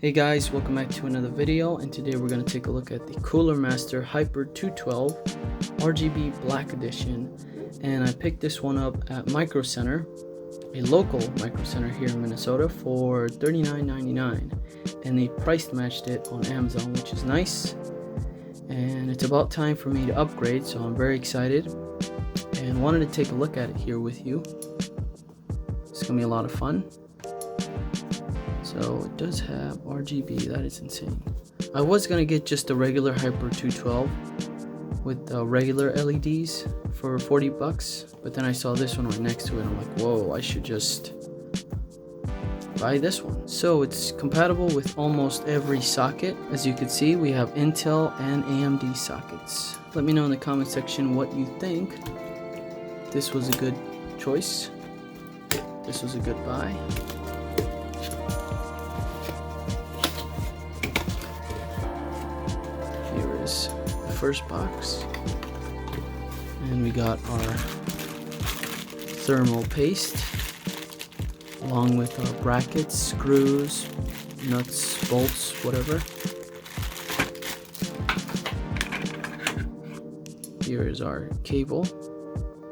Hey guys, welcome back to another video, and today we're going to take a look at the Cooler Master Hyper 212 RGB Black Edition. And I picked this one up at Micro Center, a local Micro Center here in Minnesota, for $39.99, and they price matched it on Amazon, which is nice. And it's about time for me to upgrade, so I'm very excited and wanted to take a look at it here with you. It's gonna be a lot of fun. So it does have RGB, that is insane. I was gonna get just a regular Hyper 212 with regular LEDs for 40 bucks, but then I saw this one right next to it and I'm like, whoa, I should just buy this one. So it's compatible with almost every socket. As you can see, we have Intel and AMD sockets. Let me know in the comment section what you think. This was a good choice. This was a good buy. Here is the first box, and we got our thermal paste along with our brackets, screws, nuts, bolts, whatever. Here is our cable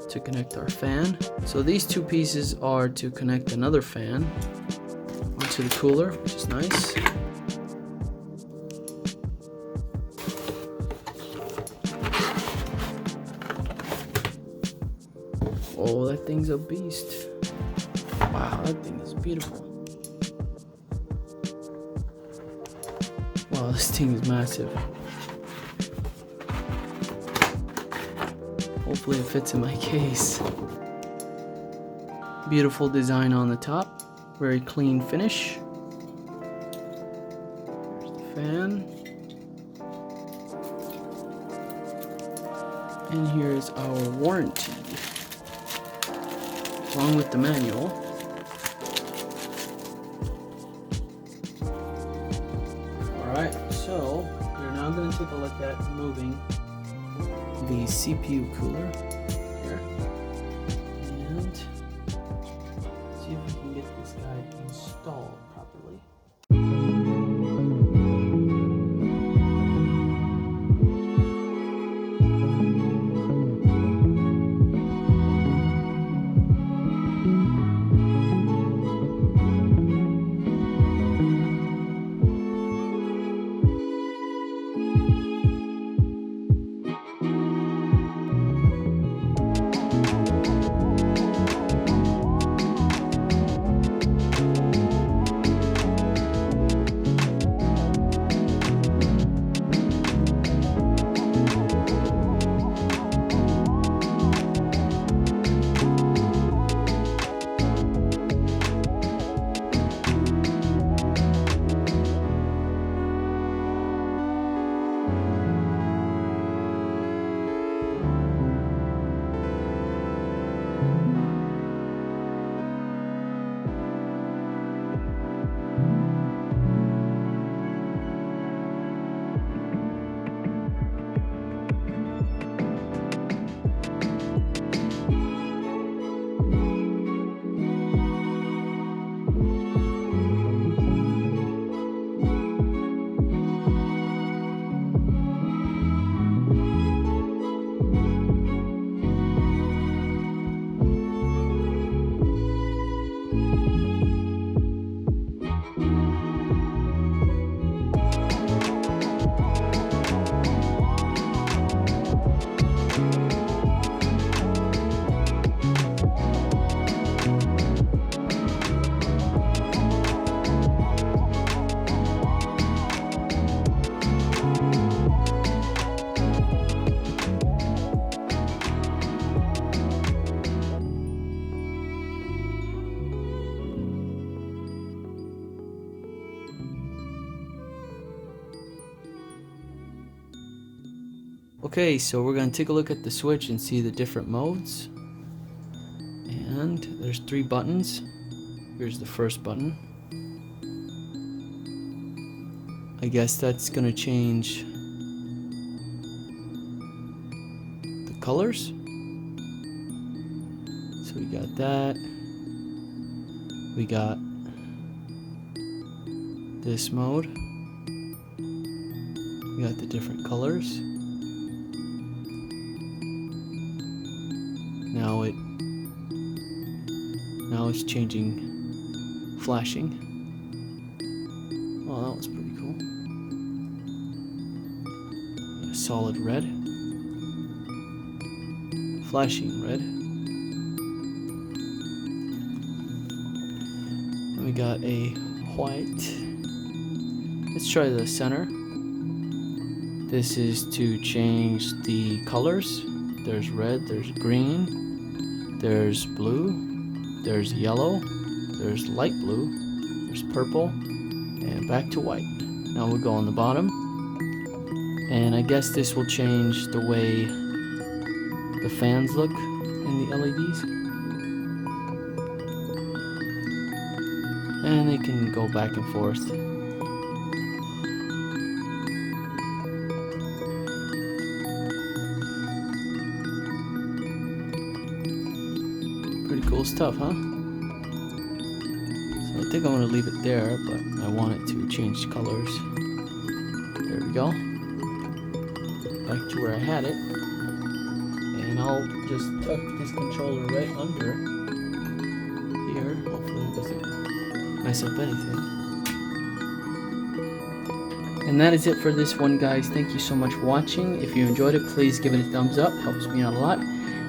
to connect our fan. So these two pieces are to connect another fan onto the cooler, which is nice. Oh, that thing's a beast. Wow, that thing is beautiful. Wow, this thing is massive. Hopefully it fits in my case. Beautiful design on the top. Very clean finish. There's the fan. And here is our warranty, along with the manual. Alright, so we're now going to take a look at moving the CPU cooler here and see if we can get this guy installed properly. Okay, so we're going to take a look at the switch and see the different modes. And there's 3 buttons. Here's the first button. I guess that's going to change the colors. So we got that. We got this mode. We got the different colors. Now it's changing, flashing. Oh, that was pretty cool. A solid red, flashing red. And we got a white. Let's try the center. This is to change the colors. There's red, there's green, there's blue, there's yellow, there's light blue, there's purple, and back to white. Now we'll go on the bottom, and I guess this will change the way the fans look in the LEDs. And they can go back and forth. Pretty cool stuff, huh? So I think I'm going to leave it there, but I want it to change colors. There we go. Back to where I had it. And I'll just tuck this controller right under here. Hopefully it doesn't mess up anything. And that is it for this one, guys. Thank you so much for watching. If you enjoyed it, please give it a thumbs up. Helps me out a lot.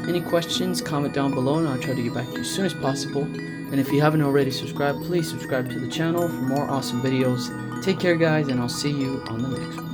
Any questions, comment down below and I'll try to get back to you as soon as possible. And if you haven't already subscribed, please subscribe to the channel for more awesome videos. Take care, guys, and I'll see you on the next one.